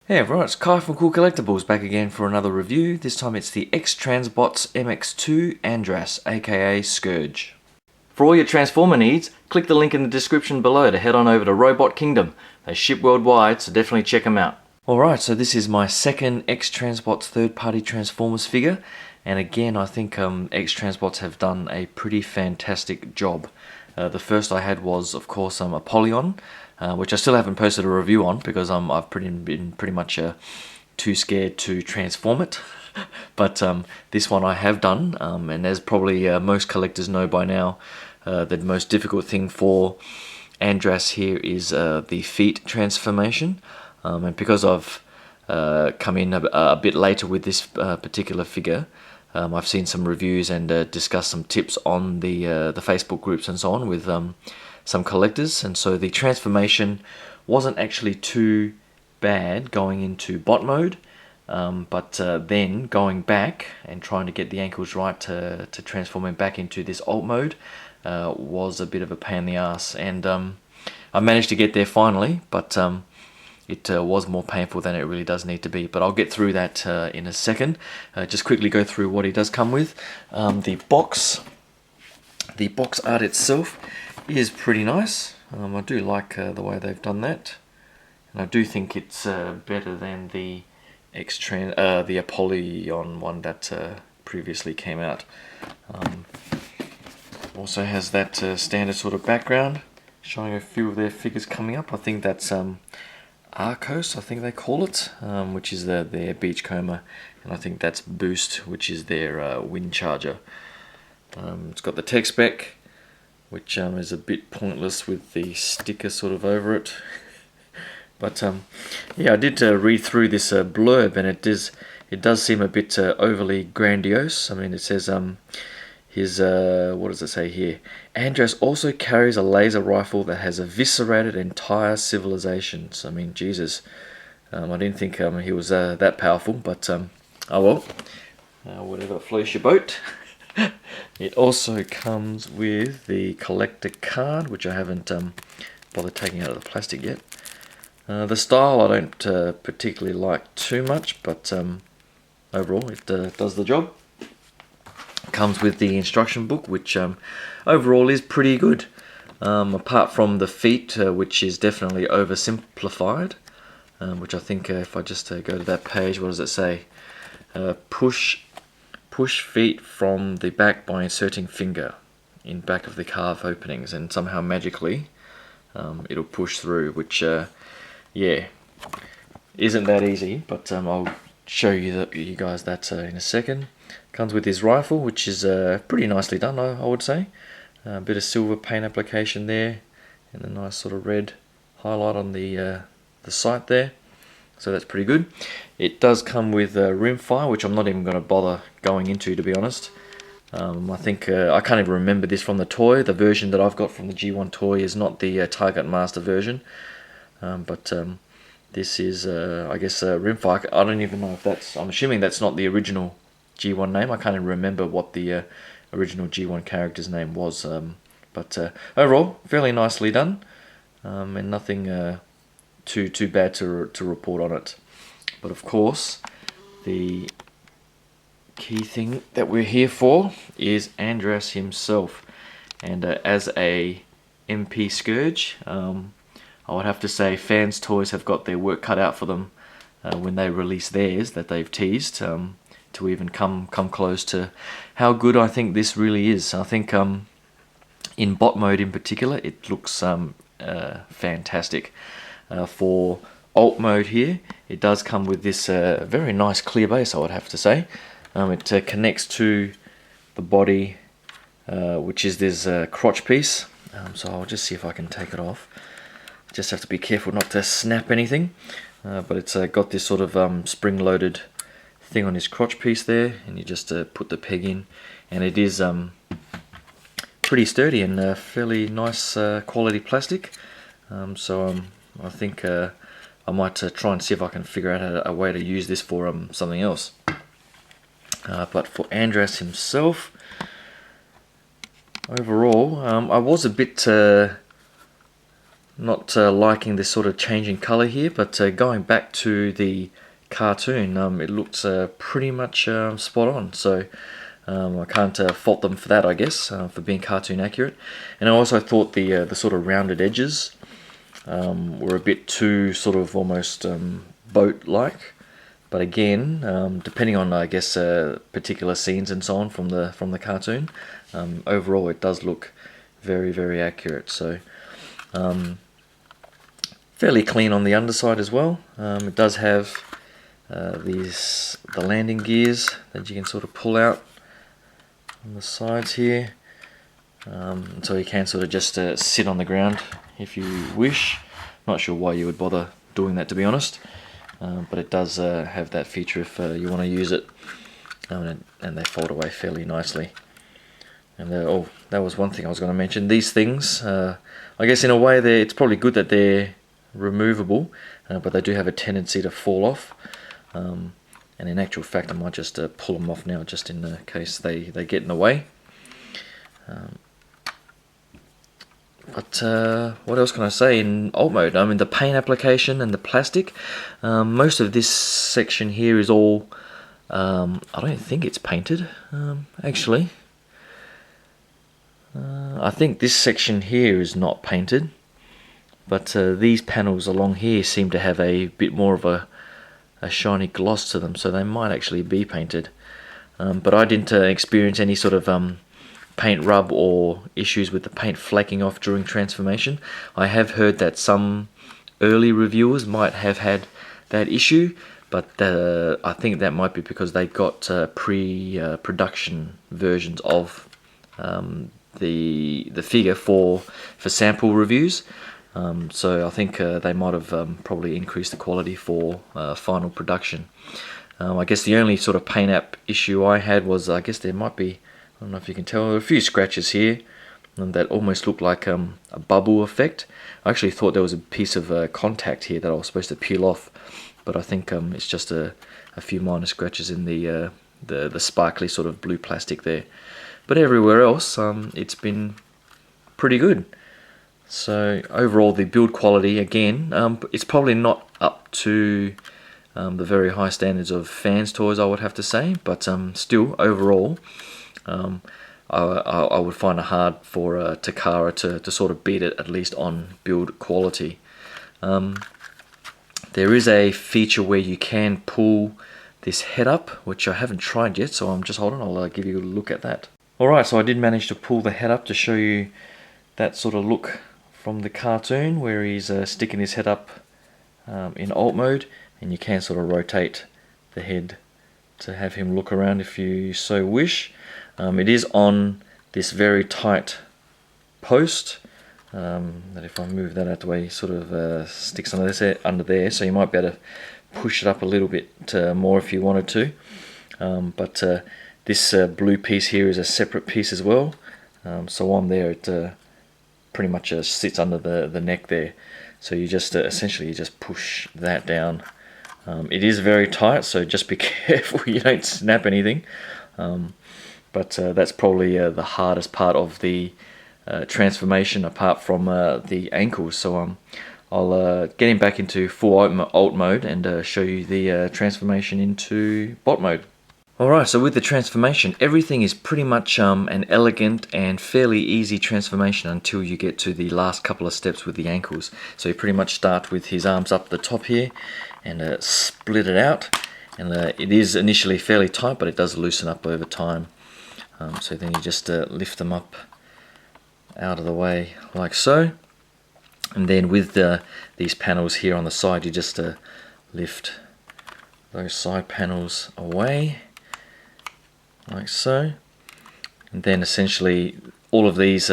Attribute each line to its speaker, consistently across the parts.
Speaker 1: Hey everyone, it's Kai from Kool Collectibles back again for another review. This time it's the X-Transbots MX2 Andras, aka Scourge. For all your Transformer needs, click the link in the description below to head on over to Robot Kingdom. They ship worldwide, so definitely check them out. Alright, so this is my second X-Transbots third-party Transformers figure, and again I think X-Transbots have done a pretty fantastic job. The first I had was, of course, Apollyon, which I still haven't posted a review on because I've been pretty much too scared to transform it. But this one I have done, and as probably most collectors know by now, the most difficult thing for Andras here is the feet transformation. And because I've come in a bit later with this particular figure, I've seen some reviews and discussed some tips on the Facebook groups and so on with some collectors, and so the transformation wasn't actually too bad going into bot mode, but then going back and trying to get the ankles right to transform him back into this alt mode was a bit of a pain in the ass, and I managed to get there finally, but it was more painful than it really does need to be. But I'll get through that in a second. Just quickly go through what he does come with. The box art itself is pretty nice. I do like the way they've done that, and I do think it's better than the the Apollyon one that previously came out. Also has that standard sort of background, showing a few of their figures coming up. I think that's Arcos, I think they call it, which is their Beachcomber, and I think that's Boost, which is their Wind Charger. It's got the tech spec, which is a bit pointless with the sticker sort of over it. But yeah, I did read through this blurb, and it does seem a bit overly grandiose. I mean, it says what does it say here? Andras also carries a laser rifle that has eviscerated entire civilizations. I mean, Jesus, I didn't think he was that powerful, but oh well, whatever floats your boat. It also comes with the collector card, which I haven't bothered taking out of the plastic yet. The style I don't particularly like too much, but overall it does the job. Comes with the instruction book, which overall is pretty good, apart from the feet, which is definitely oversimplified, which I think if I just go to that page, what does it say? Push feet from the back by inserting finger in back of the calf openings, and somehow magically it'll push through, which yeah, isn't that easy, but I'll show you guys that in a second. Comes with his rifle, which is pretty nicely done, I would say. A bit of silver paint application there, and a nice sort of red highlight on the sight there. So that's pretty good. It does come with rimfire, which I'm not even going to bother going into, to be honest. I think I can't even remember this from the toy. The version that I've got from the G1 toy is not the Target Master version, but this is, I guess, rimfire. I don't even know if that's. I'm assuming that's not the original G1 name. I can't even remember what the original G1 character's name was. But overall, fairly nicely done, and nothing too bad to report on it. But of course, the key thing that we're here for is Andras himself, and as a MP Scourge, I would have to say Fans Toys have got their work cut out for them when they release theirs that they've teased, to even come close to how good I think this really is. I think in bot mode in particular, it looks fantastic. For alt mode here, it does come with this very nice clear base, I would have to say. It connects to the body, which is this crotch piece. So I'll just see if I can take it off. Just have to be careful not to snap anything. But it's got this sort of spring-loaded thing on his crotch piece there, and you just put the peg in, and it is pretty sturdy and fairly nice quality plastic. So I think I might try and see if I can figure out a way to use this for something else. But for Andras himself, overall, I was a bit not liking this sort of changing colour here, but going back to the cartoon, it looks pretty much spot on. So I can't fault them for that, I guess, for being cartoon accurate. And I also thought the sort of rounded edges were a bit too sort of almost boat-like. But again, depending on, I guess, particular scenes and so on from the cartoon, overall it does look very, very accurate. So fairly clean on the underside as well. It does have the landing gears that you can sort of pull out on the sides here, so you can sort of just sit on the ground if you wish. Not sure why you would bother doing that, to be honest, but it does have that feature if you want to use it, and they fold away fairly nicely. And oh, that was one thing I was going to mention. These things, I guess in a way it's probably good that they're removable, but they do have a tendency to fall off. And in actual fact, I might just pull them off now, just in case they get in the way. But what else can I say? In alt mode, I mean, the paint application and the plastic, most of this section here is all, I don't think it's painted, actually. I think this section here is not painted, but these panels along here seem to have a bit more of a shiny gloss to them, so they might actually be painted. But I didn't experience any sort of paint rub or issues with the paint flaking off during transformation. I have heard that some early reviewers might have had that issue, but I think that might be because they got pre-production versions of the figure for sample reviews. So I think they might have probably increased the quality for final production. I guess the only sort of paint app issue I had was, I guess there might be, I don't know if you can tell, there are a few scratches here that almost look like a bubble effect. I actually thought there was a piece of contact here that I was supposed to peel off, but I think it's just a few minor scratches in the sparkly sort of blue plastic there. But everywhere else, it's been pretty good. So overall, the build quality, again, it's probably not up to the very high standards of fans toys, I would have to say, but still, overall, I would find it hard for Takara to sort of beat it, at least on build quality. There is a feature where you can pull this head up, which I haven't tried yet, so I'm just holding. I'll give you a look at that. Alright, so I did manage to pull the head up to show you that sort of look from the cartoon, where he's sticking his head up in alt mode, and you can sort of rotate the head to have him look around if you so wish. It is on this very tight post, that if I move that out the way, sort of sticks under there, so you might be able to push it up a little bit more if you wanted to. But this blue piece here is a separate piece as well, so on there it pretty much sits under the neck there. So you just essentially you just push that down. It is very tight, so just be careful you don't snap anything. But that's probably the hardest part of the transformation, apart from the ankles. So I'll get him back into full alt mode and show you the transformation into bot mode. Alright, so with the transformation, everything is pretty much an elegant and fairly easy transformation until you get to the last couple of steps with the ankles. So you pretty much start with his arms up the top here and split it out. And it is initially fairly tight, but it does loosen up over time. So then you just lift them up out of the way like so. And then with these panels here on the side, you just lift those side panels away like so. And then essentially all of these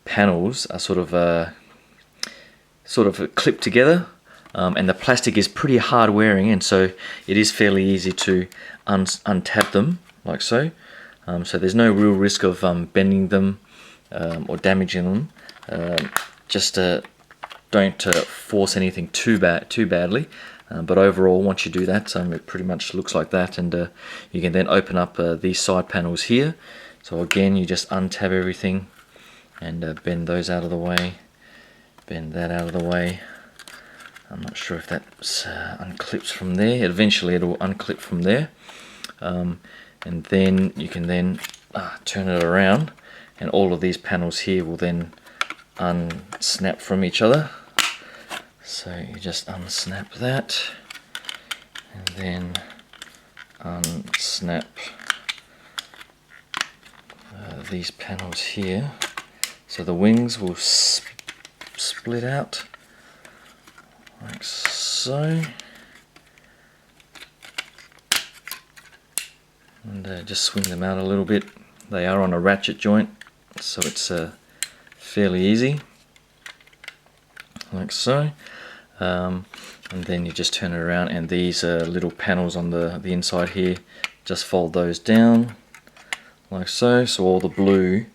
Speaker 1: panels are sort of clipped together, and the plastic is pretty hard wearing, and so it is fairly easy to untab them like so. So there's no real risk of bending them or damaging them. Just don't force anything too badly. But overall, once you do that, it pretty much looks like that, and you can then open up these side panels here. So again, you just untab everything and bend those out of the way, bend that out of the way. I'm not sure if that unclips from there. Eventually it'll unclip from there. And then you can then turn it around, and all of these panels here will then unsnap from each other. So you just unsnap that, and then unsnap these panels here. So the wings will split out like so. And just swing them out a little bit. They are on a ratchet joint, so it's fairly easy, like so. And then you just turn it around, and these little panels on the inside here, just fold those down like so. So all the blue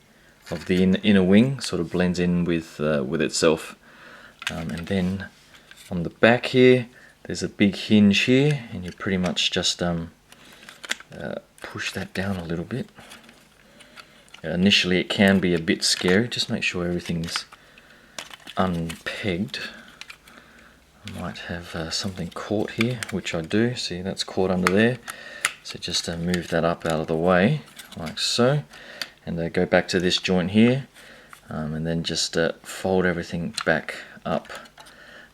Speaker 1: of the inner wing sort of blends in with itself. And then on the back here, there's a big hinge here, and you pretty much just push that down a little bit. Initially it can be a bit scary. Just make sure everything's unpegged. I might have something caught here, which I do. See, that's caught under there. So just move that up out of the way, like so. And go back to this joint here, and then just fold everything back up.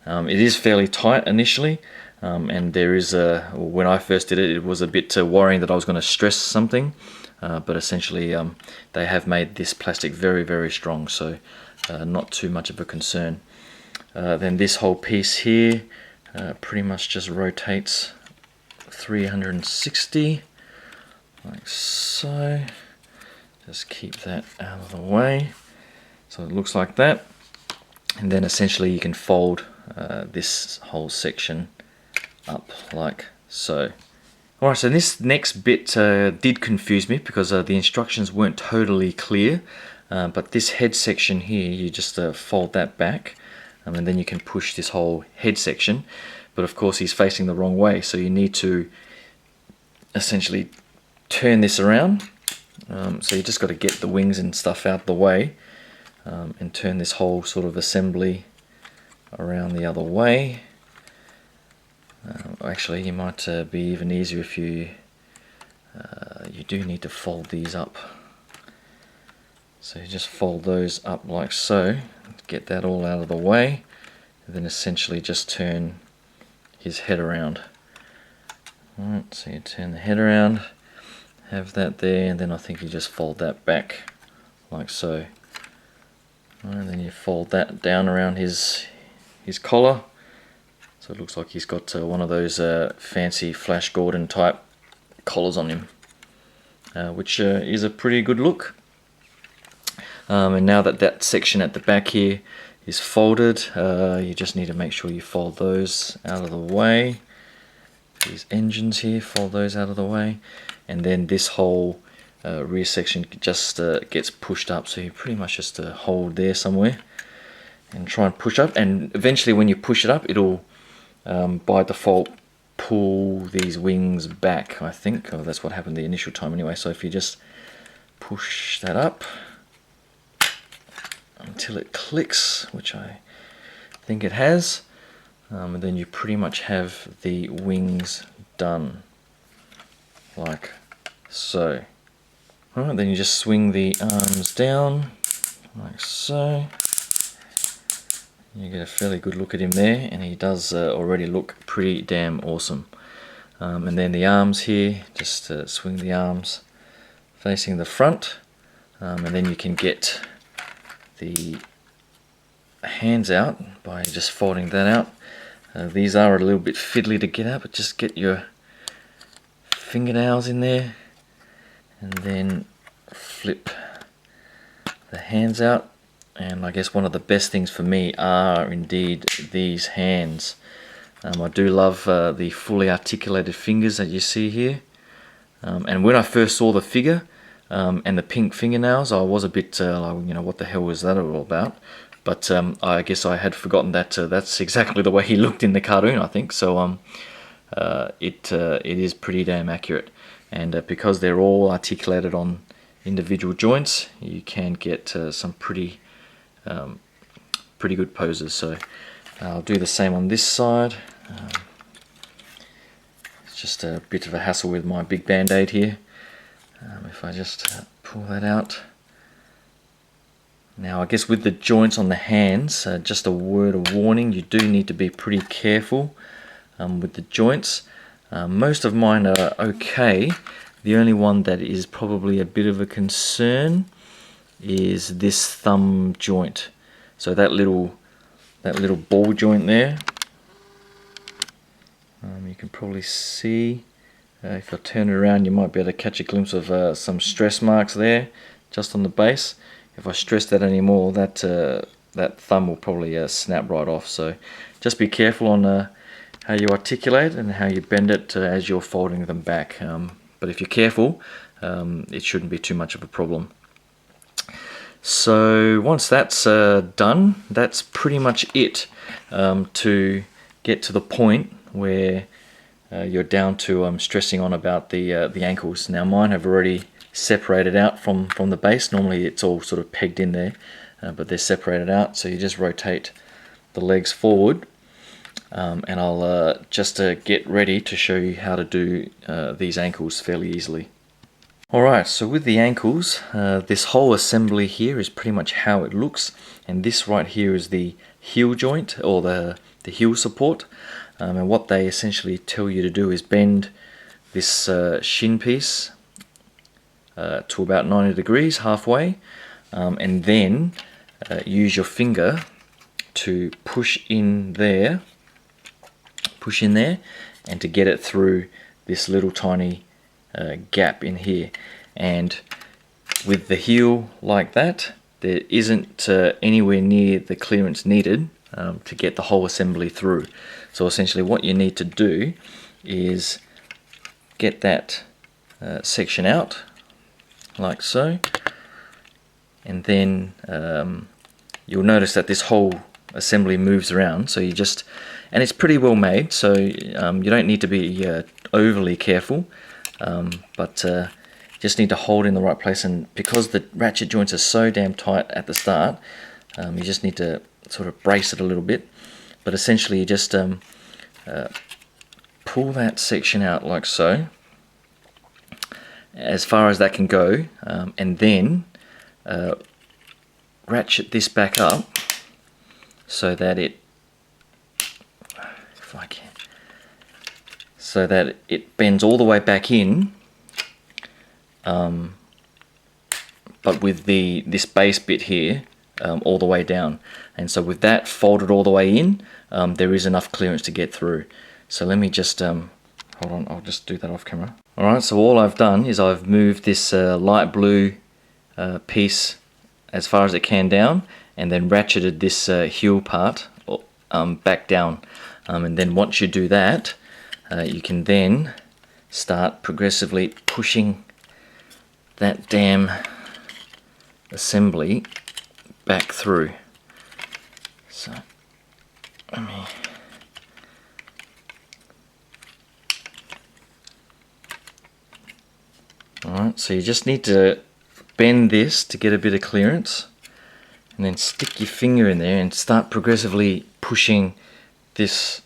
Speaker 1: It is fairly tight initially. And there is when I first did it, it was a bit worrying that I was going to stress something, but essentially they have made this plastic very, very strong, so not too much of a concern. Then this whole piece here pretty much just rotates 360, like so. Just keep that out of the way, so it looks like that. And then essentially you can fold this whole section up like so. Alright, so this next bit did confuse me because the instructions weren't totally clear, but this head section here, you just fold that back, and then you can push this whole head section. But of course he's facing the wrong way, so you need to essentially turn this around. So you just got to get the wings and stuff out the way, and turn this whole sort of assembly around the other way. Actually, you might be even easier if you do need to fold these up. So you just fold those up like so, get that all out of the way, and then essentially just turn his head around. Alright, so you turn the head around, have that there, and then I think you just fold that back like so. And then you fold that down around his collar. So it looks like he's got one of those fancy Flash Gordon type collars on him, which is a pretty good look. And now that section at the back here is folded, you just need to make sure you fold those out of the way. These engines here, fold those out of the way. And then this whole rear section just gets pushed up, so you pretty much just hold there somewhere and try and push up. And eventually when you push it up, it'll by default pull these wings back, I think. Or that's what happened the initial time anyway. So if you just push that up until it clicks, which I think it has, and then you pretty much have the wings done like so. Alright, then you just swing the arms down like so. You get a fairly good look at him there, and he does already look pretty damn awesome. And then the arms here, just swing the arms facing the front, and then you can get the hands out by just folding that out. These are a little bit fiddly to get out, but just get your fingernails in there and then flip the hands out. And I guess one of the best things for me are indeed these hands. I do love the fully articulated fingers that you see here. And when I first saw the figure and the pink fingernails, I was a bit like, you know, what the hell was that all about? But I guess I had forgotten that that's exactly the way he looked in the cartoon, I think. So it is pretty damn accurate. And because they're all articulated on individual joints, you can get some pretty pretty good poses. So I'll do the same on this side. It's just a bit of a hassle with my big band-aid here. If I just pull that out. Now I guess with the joints on the hands, just a word of warning, you do need to be pretty careful with the joints. Most of mine are okay. The only one that is probably a bit of a concern is this thumb joint. So that little ball joint there. You can probably see, if I turn it around, you might be able to catch a glimpse of some stress marks there, just on the base. If I stress that anymore, that thumb will probably snap right off. So just be careful on how you articulate and how you bend it as you're folding them back. But if you're careful, it shouldn't be too much of a problem. So once that's done, that's pretty much it to get to the point where you're down to stressing on about the ankles. Now mine have already separated out from the base. Normally it's all sort of pegged in there, but they're separated out. So you just rotate the legs forward, and I'll just get ready to show you how to do these ankles fairly easily. Alright, so with the ankles, this whole assembly here is pretty much how it looks, and this right here is the heel joint, or the heel support. And what they essentially tell you to do is bend this shin piece to about 90 degrees, halfway, and then use your finger to push in there, and to get it through this little tiny gap in here. And with the heel like that, there isn't anywhere near the clearance needed to get the whole assembly through. So essentially what you need to do is get that section out like so, and then you'll notice that this whole assembly moves around. So you just, and it's pretty well made, so you don't need to be overly careful, but just need to hold in the right place. And because the ratchet joints are so damn tight at the start, you just need to sort of brace it a little bit. But essentially you just pull that section out like so, as far as that can go, and then ratchet this back up so that it, if I can, so that it bends all the way back in, but with this base bit here all the way down. And so with that folded all the way in, there is enough clearance to get through. So let me just hold on, I'll just do that off camera. Alright, so all I've done is I've moved this light blue piece as far as it can down, and then ratcheted this heel part back down. And then once you do that, you can then start progressively pushing that damn assembly back through. So let me, alright, so you just need to bend this to get a bit of clearance, and then stick your finger in there and start progressively pushing this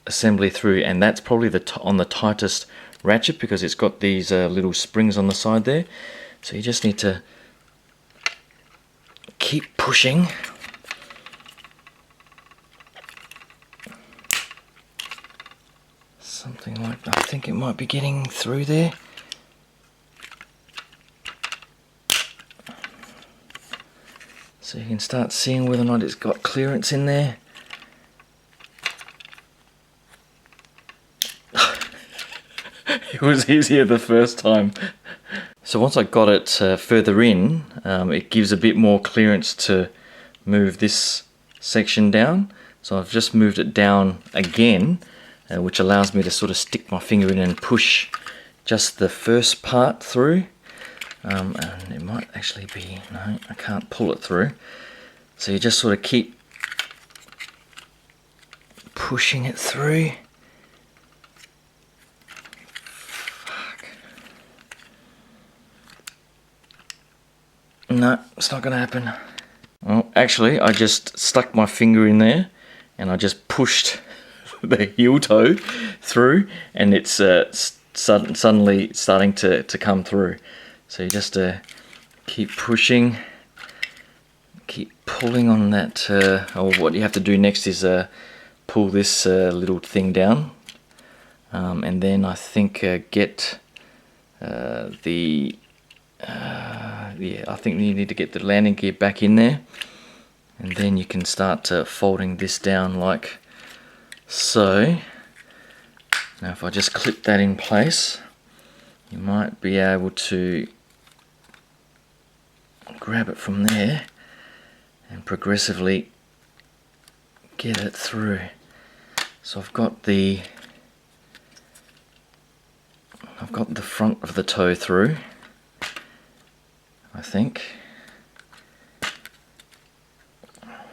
Speaker 1: assembly through. And that's probably on the tightest ratchet, because it's got these little springs on the side there. So you just need to keep pushing. Something like that. I think it might be getting through there. So you can start seeing whether or not it's got clearance in there. It was easier the first time. So once I got it further in, it gives a bit more clearance to move this section down. So I've just moved it down again, which allows me to sort of stick my finger in and push just the first part through. And it might actually be, no, I can't pull it through. So you just sort of keep pushing it through. Fuck. No, it's not going to happen. Well, actually, I just stuck my finger in there and I just pushed the heel toe through, and it's suddenly starting to come through. So you just keep pushing, keep pulling on that. Or what you have to do next is pull this little thing down, and then I think get yeah, I think you need to get the landing gear back in there, and then you can start folding this down like so. Now if I just clip that in place, you might be able to grab it from there and progressively get it through. So I've got the front of the toe through, I think.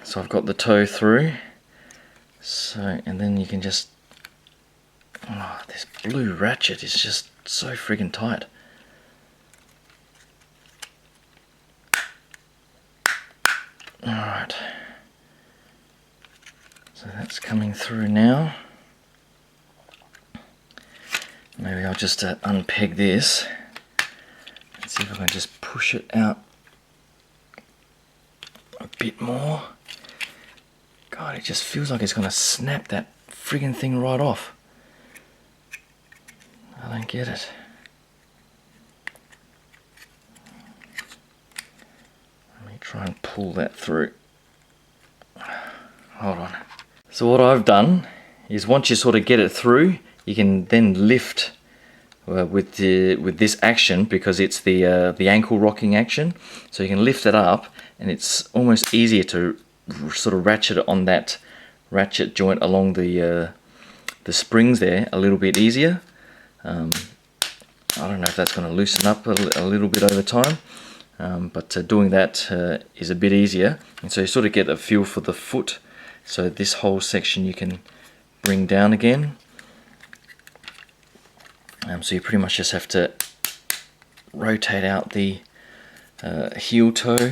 Speaker 1: So I've got the toe through. So, and then you can just, oh, this blue ratchet is just so friggin' tight. Alright. So that's coming through now. Maybe I'll just unpeg this and see if I can just push it out a bit more. God, it just feels like it's going to snap that friggin' thing right off. I don't get it. Let me try and pull that through. Hold on. So what I've done is, once you sort of get it through, you can then lift with this action, because it's the ankle rocking action. So you can lift it up, and it's almost easier to sort of ratchet it on that ratchet joint along the springs there a little bit easier. I don't know if that's going to loosen up a little bit over time, but doing that is a bit easier. And so you sort of get a feel for the foot. So this whole section you can bring down again. So you pretty much just have to rotate out the heel toe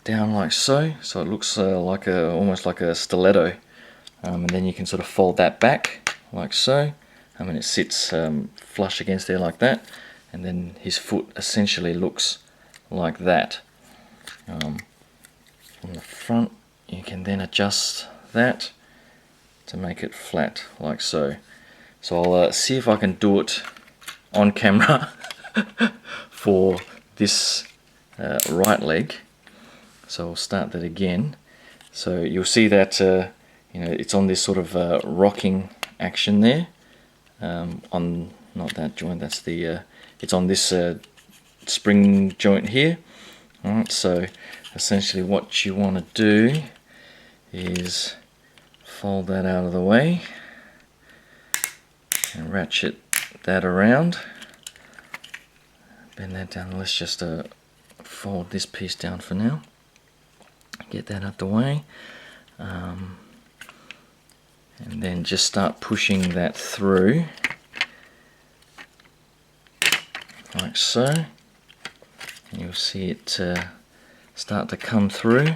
Speaker 1: down like so. So it looks like almost like a stiletto. And then you can sort of fold that back like so. I mean, it sits flush against there like that. And then his foot essentially looks like that. From the front, you can then adjust that to make it flat like so. So I'll see if I can do it on camera for this right leg. So I'll start that again. So you'll see that you know, it's on this sort of rocking action there. On not that joint, that's the it's on this spring joint here. Alright, so essentially what you want to do is fold that out of the way and ratchet that around, bend that down. Let's just fold this piece down for now, get that out the way, and then just start pushing that through like so, and you'll see it start to come through.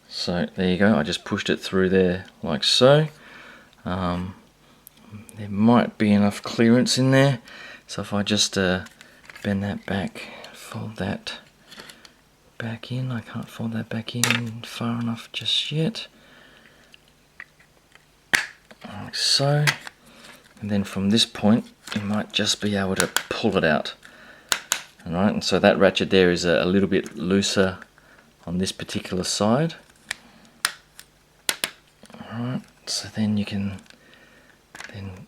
Speaker 1: So there you go, I just pushed it through there like so. There might be enough clearance in there, so if I just bend that back, fold that back in. I can't fold that back in far enough just yet. Like so. And then from this point, you might just be able to pull it out. Alright, and so that ratchet there is a little bit looser on this particular side. Alright, so then you can then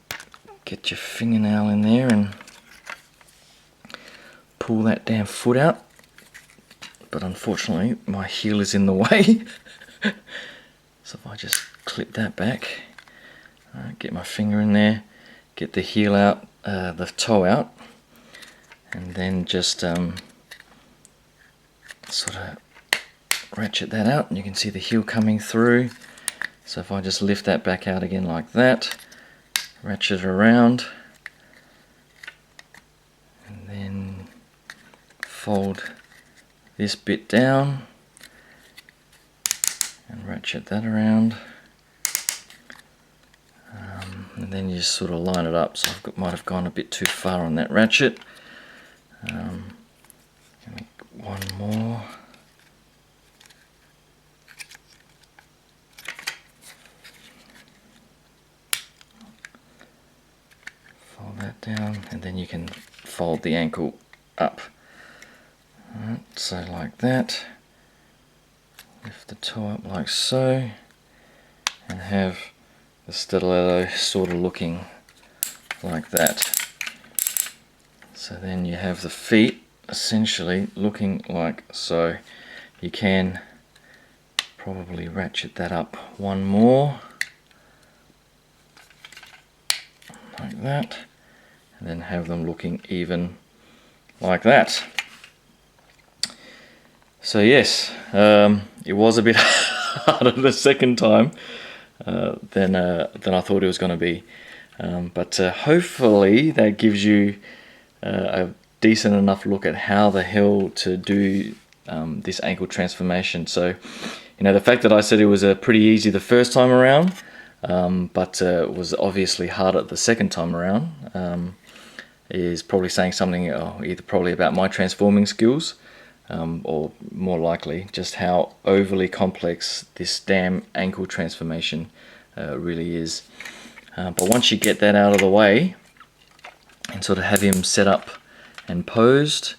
Speaker 1: get your fingernail in there and pull that damn foot out. But unfortunately, my heel is in the way. So if I just clip that back, get my finger in there, get the heel out, the toe out, and then just sort of ratchet that out, and you can see the heel coming through. So if I just lift that back out again like that, ratchet it around, fold this bit down and ratchet that around. And then you just sort of line it up. So might have gone a bit too far on that ratchet. One more. Fold that down, and then you can fold the ankle up. Alright, so like that. Lift the toe up like so, and have the stiletto sort of looking like that. So then you have the feet essentially looking like so. You can probably ratchet that up one more like that, and then have them looking even like that. So yes, it was a bit harder the second time than I thought it was going to be, but hopefully that gives you a decent enough look at how the hell to do this ankle transformation. So, you know, the fact that I said it was pretty easy the first time around, but it was obviously harder the second time around, is probably saying something either probably about my transforming skills, or more likely just how overly complex this damn ankle transformation really is. But once you get that out of the way and sort of have him set up and posed,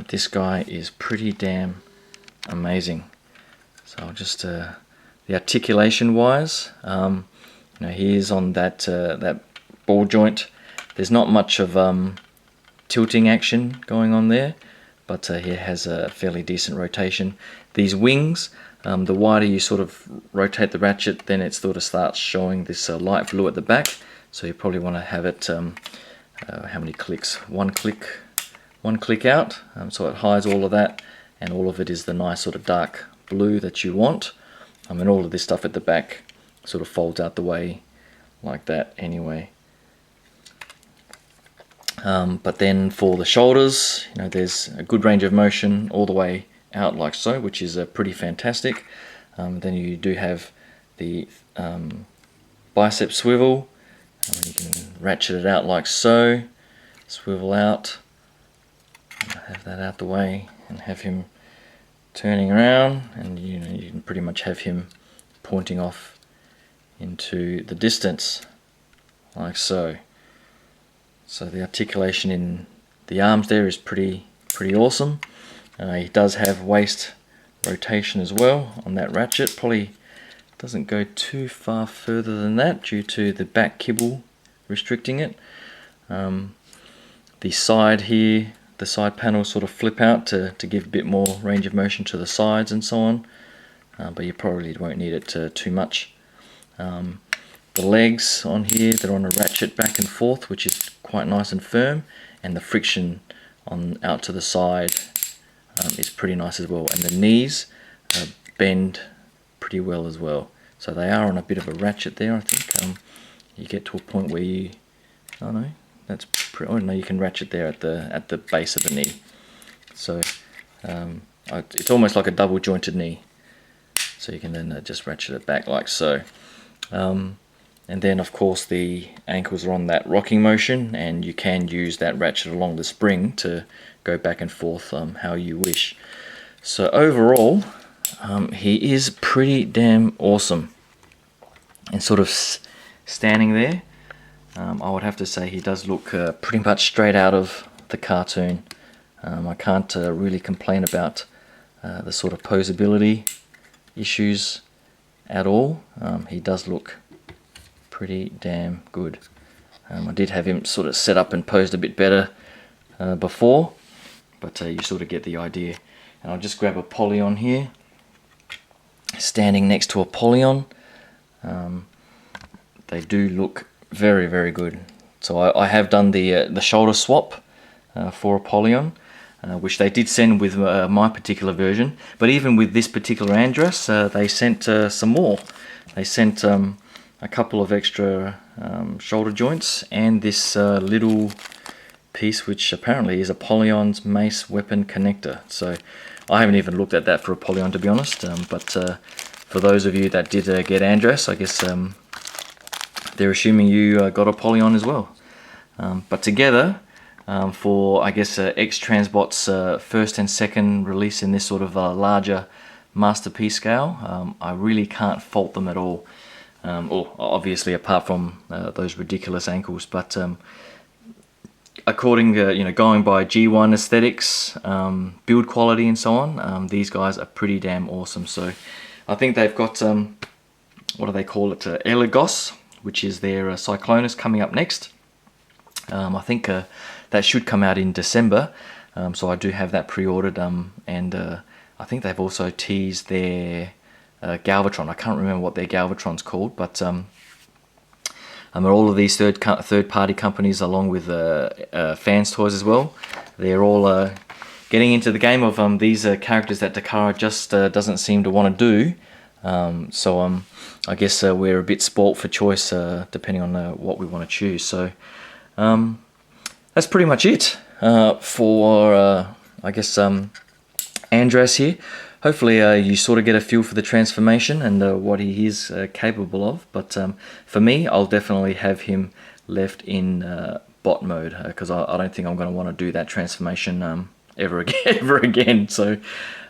Speaker 1: this guy is pretty damn amazing. So I'll just the articulation wise, you know, he is on that that ball joint. There's not much of tilting action going on there, but he has a fairly decent rotation. These wings, the wider you sort of rotate the ratchet, then it sort of starts showing this light blue at the back. So you probably want to have it, how many clicks? One click out, so it hides all of that, and all of it is the nice sort of dark blue that you want. And all of this stuff at the back sort of folds out the way like that anyway. But then for the shoulders, you know, there's a good range of motion all the way out like so, which is pretty fantastic. Then you do have the bicep swivel, and you can ratchet it out like so, swivel out, have that out the way, and have him turning around, and you know, you can pretty much have him pointing off into the distance like so. So the articulation in the arms there is pretty awesome. He does have waist rotation as well on that ratchet. Probably doesn't go too far further than that due to the back kibble restricting it. The side here, the side panels sort of flip out to give a bit more range of motion to the sides and so on, but you probably won't need it too much. The legs on here, they're on a ratchet back and forth, which is quite nice and firm, and the friction on out to the side is pretty nice as well, and the knees bend pretty well as well. So they are on a bit of a ratchet there, I think. You get to a point where you, oh no, that's pretty, oh no, you can ratchet there at the base of the knee. So it's almost like a double jointed knee. So you can then just ratchet it back like so. And then of course the ankles are on that rocking motion, and you can use that ratchet along the spring to go back and forth how you wish. So overall, he is pretty damn awesome. And sort of standing there, I would have to say he does look pretty much straight out of the cartoon. I can't really complain about the sort of posability issues at all. He does look pretty damn good. I did have him sort of set up and posed a bit better before, but you sort of get the idea. And I'll just grab a Polyon here, standing next to a Polyon. They do look very, very good. So I have done the shoulder swap for a Polyon, which they did send with my particular version. But even with this particular Andras, they sent some more. They sent a couple of extra shoulder joints and this little piece, which apparently is Apollyon's mace weapon connector. So I haven't even looked at that for Apollyon, to be honest, but for those of you that did get Andras, I guess they're assuming you got Apollyon as well. But together, for I guess X-Transbots' first and second release in this sort of larger masterpiece scale, I really can't fault them at all. Or obviously apart from those ridiculous ankles, but according to, going by G1 aesthetics, build quality and so on, these guys are pretty damn awesome. So I think they've got, what do they call it, Elagos, which is their Cyclonus coming up next. I think that should come out in December, so I do have that pre-ordered, and I think they've also teased their Galvatron. I can't remember what their Galvatron's called, but all of these third-party companies, along with Fans Toys as well, they're all getting into the game of these characters that Takara just doesn't seem to want to do. So I guess we're a bit spoilt for choice, depending on what we want to choose. So that's pretty much it for I guess Andras here. Hopefully you sort of get a feel for the transformation and what he is capable of. But for me, I'll definitely have him left in bot mode, because I don't think I'm going to want to do that transformation ever again. So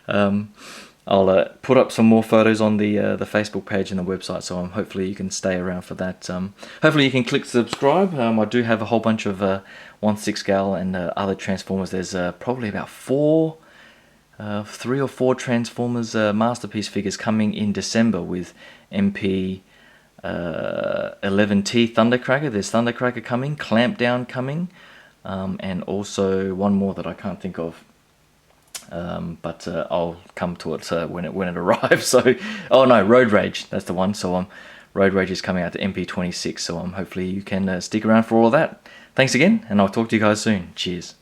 Speaker 1: I'll put up some more photos on the Facebook page and the website, so hopefully you can stay around for that. Hopefully you can click subscribe. I do have a whole bunch of 1/6 scale and other Transformers. There's probably about 3 or 4 Transformers Masterpiece figures coming in December, with MP 11T Thundercracker. There's Thundercracker coming, Clampdown coming, and also one more that I can't think of. But I'll come to it when it arrives. So, oh no, Road Rage, that's the one. So Road Rage is coming out to MP26. So hopefully you can stick around for all of that. Thanks again, and I'll talk to you guys soon. Cheers.